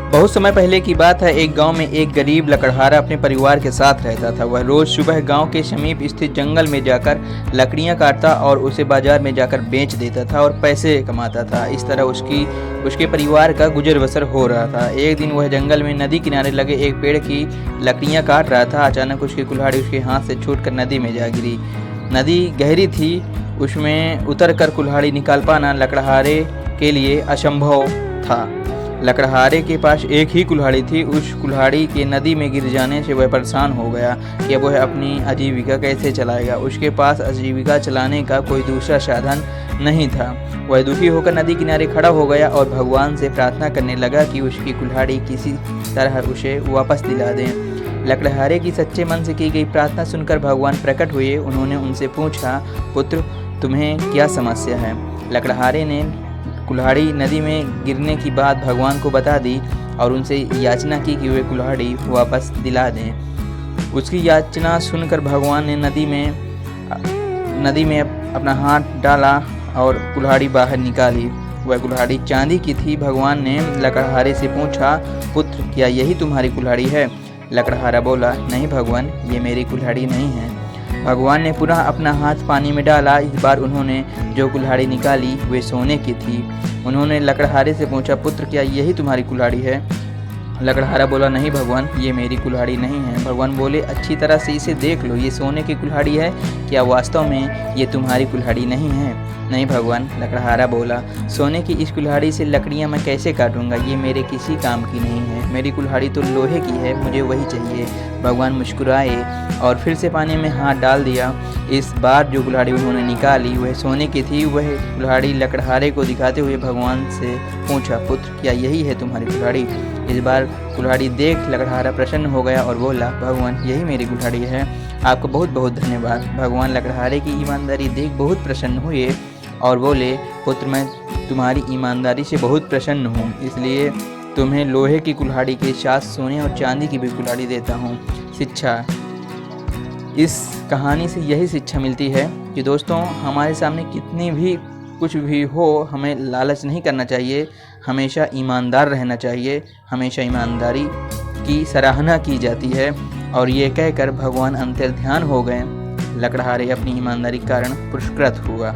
बहुत समय पहले की बात है। एक गांव में एक गरीब लकड़हारा अपने परिवार के साथ रहता था। वह रोज सुबह गांव के समीप स्थित जंगल में जाकर लकड़ियां काटता और उसे बाजार में जाकर बेच देता था और पैसे कमाता था। इस तरह उसके परिवार का गुजर बसर हो रहा था। एक दिन वह जंगल में नदी किनारे लगे एक पेड़ की लकड़ियां काट रहा था। अचानक उसकी कुल्हाड़ी उसके हाथ से छूटकर नदी में जा गिरी। नदी गहरी थी, उसमें उतरकर कुल्हाड़ी निकाल पाना लकड़हारे के लिए असंभव था। लकड़हारे के पास एक ही कुल्हाड़ी थी। उस कुल्हाड़ी के नदी में गिर जाने से वह परेशान हो गया कि अब वह अपनी आजीविका कैसे चलाएगा। उसके पास आजीविका चलाने का कोई दूसरा साधन नहीं था। वह दुखी होकर नदी किनारे खड़ा हो गया और भगवान से प्रार्थना करने लगा कि उसकी कुल्हाड़ी किसी तरह उसे वापस दिला दें। लकड़हारे की सच्चे मन से की गई प्रार्थना सुनकर भगवान प्रकट हुए। उन्होंने उनसे पूछा, पुत्र, तुम्हें क्या समस्या है? लकड़हारे ने कुल्हाड़ी नदी में गिरने की बात भगवान को बता दी और उनसे याचना की कि वे कुल्हाड़ी वापस दिला दें। उसकी याचना सुनकर भगवान ने नदी में अपना हाथ डाला और कुल्हाड़ी बाहर निकाली। वह कुल्हाड़ी चांदी की थी। भगवान ने लकड़हारे से पूछा, पुत्र, क्या यही तुम्हारी कुल्हाड़ी है? लकड़हारा बोला, नहीं भगवान, ये मेरी कुल्हाड़ी नहीं है। भगवान ने पुनः अपना हाथ पानी में डाला। इस बार उन्होंने जो कुल्हाड़ी निकाली वे सोने की थी। उन्होंने लकड़हारे से पूछा, पुत्र, क्या यही तुम्हारी कुल्हाड़ी है? लकड़हारा बोला, नहीं भगवान, ये मेरी कुल्हाड़ी नहीं है। भगवान बोले, अच्छी तरह से इसे देख लो, ये सोने की कुल्हाड़ी है, क्या वास्तव में ये तुम्हारी कुल्हाड़ी नहीं है? नहीं भगवान, लकड़हारा बोला, सोने की इस कुल्हाड़ी से लकड़ियाँ मैं कैसे काटूंगा? ये मेरे किसी काम की नहीं है। मेरी कुल्हाड़ी तो लोहे की है, मुझे वही चाहिए। भगवान मुस्कुराए और फिर से पानी में हाथ डाल दिया। इस बार जो कुल्हाड़ी उन्होंने निकाली वह सोने की थी। वह कुल्हाड़ी लकड़हारे को दिखाते हुए भगवान से पूछा, पुत्र, क्या यही है तुम्हारी कुल्हाड़ी? इस बार कुल्हाड़ी देख लकड़हारा प्रसन्न हो गया और बोला, भगवान, यही मेरी कुल्हाड़ी है। आपको बहुत बहुत धन्यवाद। भगवान लकड़हारे की ईमानदारी देख बहुत प्रसन्न हुए और बोले, पुत्र, मैं तुम्हारी ईमानदारी से बहुत प्रसन्न हूँ, इसलिए तुम्हें लोहे की कुल्हाड़ी के साथ सोने और चांदी की भी कुल्हाड़ी देता हूँ। शिक्षा, इस कहानी से यही शिक्षा मिलती है कि दोस्तों, हमारे सामने कितनी भी कुछ भी हो, हमें लालच नहीं करना चाहिए, हमेशा ईमानदार रहना चाहिए। हमेशा ईमानदारी की सराहना की जाती है। और ये कहकर भगवान अंतर्ध्यान हो गए। लकड़हारे अपनी ईमानदारी के कारण पुरस्कृत हुआ।